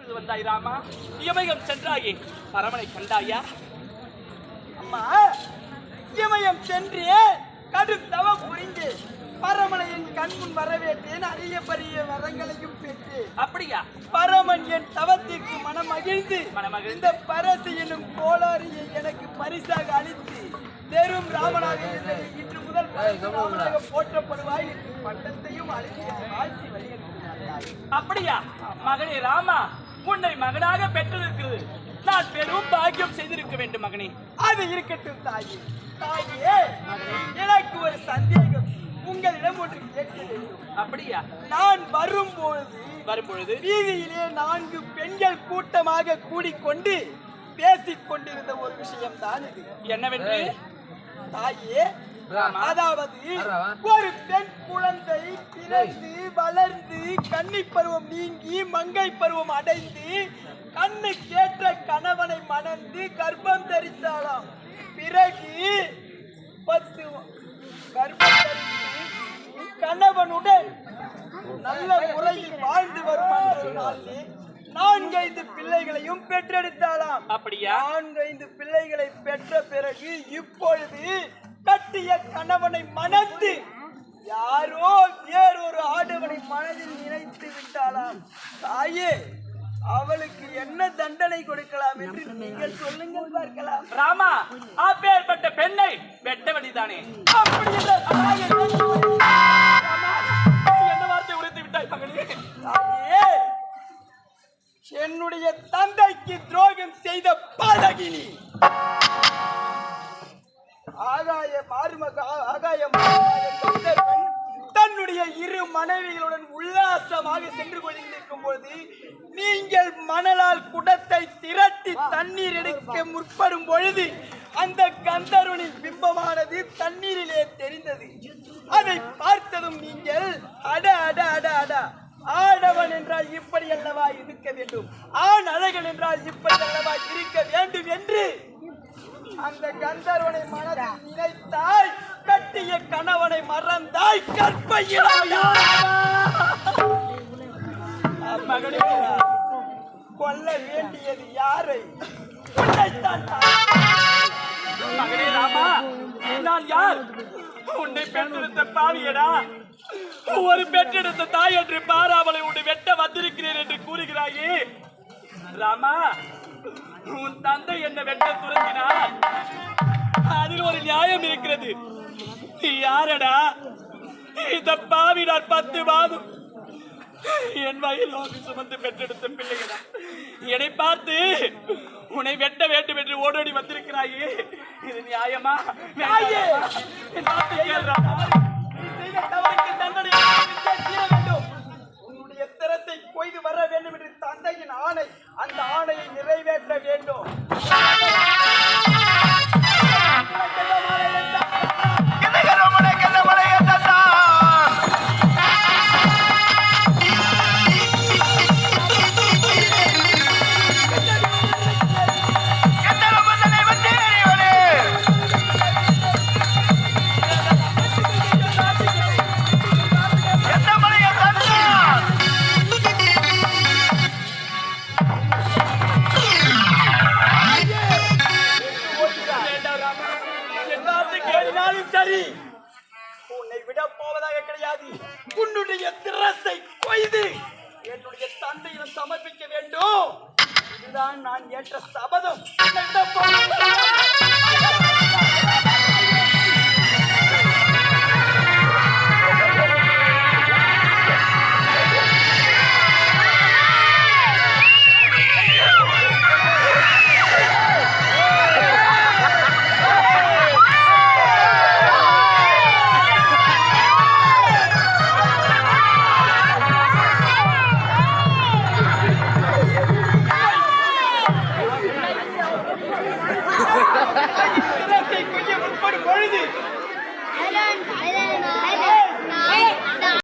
எப்பொழுது வந்தாய் ராமா? இமயம் சென்றாயே, பரமனை கண்டாயா? அம்மா, இமயம் சென்று கடும் தவம் புரிந்து பரமனை என் கண்முன் வரவேற்றேன். அரிய பெரிய வரங்களையும் பெற்று அப்படியா? பரமன் என் தவத்திற்கு மனமகிழ்ந்து இந்த பரசு என்னும் கோளாரியை எனக்கு பரிசாக அளித்து தேரும் ராமனாக இன்று முதல் ராமனாக போற்றப்படுவாய் என்று பட்டத்தையும் அளித்து வாழ்த்தி வருகிறார். அப்படியா? மகனே ராமா, உன்னை மகனாக பெற்றிருக்கிறது நான் பெரும் பாக்கியம் செய்திருக்க வேண்டும் மகனே. அது இருக்கட்டும் தாயே. தாயே, எனக்கு ஒரு சந்தேகம், உங்களிடம் ஒன்று கேட்க வேண்டும். அப்படியா? நான் வரும்பொழுது வீதியிலே 4 பெண்கள் கூட்டமாக கூடிக்கொண்டு பேசிக் கொண்டிருந்த ஒரு விஷயம் தான் இது. என்னவென்று? தாயே, அதாவது ஒரு பெண் குழந்தை பிறந்து வளர்ந்து கன்னி பருவம் நீங்கி மங்கை பருவம் அடைந்து கண்ணு கேட்ட கணவனை மணந்து கர்ப்பம் தரித்தாளாம். பிறகு 10 கர்ப்பம் தரித்து கணவனுடன் நல்ல முறையில் வாழ்ந்து வரும் 4-5 பிள்ளைகளையும் பெற்றெடுத்தாளாம். அப்படியா? 4-5 பிள்ளைகளை பெற்ற பிறகு இப்பொழுது கட்டிய கணவனை மணந்து யாரோ வேறொரு ஆடவனை மனதில் நினைத்து விட்டாளாம். தாயே, அவளுக்கு என்ன தண்டனை கொடுக்கலாம் என்று நீங்கள் சொல்லுங்கள் பார்க்கலாம். ராமா, அப்பேற்பட்ட பெண்ணை வெட்ட வேண்டிதானே? அப்படி என்ன வார்த்தை உரைத்து விட்டாய் மகனே? தாயே, என்னுடைய தந்தைக்கு துரோகம் செய்த பாதகினி தன்னுடைய 2 மனைவிகளுடன் உல்லாசமாக சென்று கொண்டிருக்கும் போது நீங்கள் மணலால் குடத்தை திரட்டி தண்ணீர் எடுக்க முற்படும் பொழுது அந்த கந்தர்வனின் பிம்பமானது தண்ணீரிலே தெரிந்தது. அதை பார்த்ததும் நீங்கள் அட அட அட அட, ஆடவன் என்றால் இப்படி அல்லவா இருக்க வேண்டும், ஆண் அழகன் என்றால் இப்படி அல்லவா இருக்க வேண்டும் என்று அந்த கந்தர்வனை மனதில் நினைத்தாய். கட்டிய கணவனை மறந்தாய். கற்பையிலாயா மகனே, கொல்ல வேண்டியது யாரை? மகனே ராமா, நான் யார்? உன்னை பெற்றெடுத்த பாவியடா. ஒரு பெற்றெடுத்த தாய் என்று பாராமலை உன்னை வெட்ட வந்திருக்கிறேன் என்று கூறுகிறாயே ராமா. உன் தந்தை என்ன வெட்ட துறந்தினார், அதில் ஒரு நியாயம் இருக்கிறது. நீ யாரடா? இந்த பாவி நான் 10 மாதம் என் வயல் நோக்கி சுமந்து பெற்றெடுத்த பிள்ளைகளா. என்னை பார்த்து உன்னை வெட்ட வேண்டும் என்று ஓடோடி வந்திருக்கிறாயே, இது நியாயமா? உன்னுடைய சிரத்தை கொய்து வர வேண்டும் என்று தந்தையின் ஆணை, அந்த ஆணையை நிறைவேற்ற வேண்டும். சரி, உன்னை விட போவதாக கிடையாது. உன்னுடைய சிரசை கொய்து என்னுடைய தந்தையிடம் சமர்ப்பிக்க வேண்டும். இதுதான் நான் ஏற்ற சபதம்.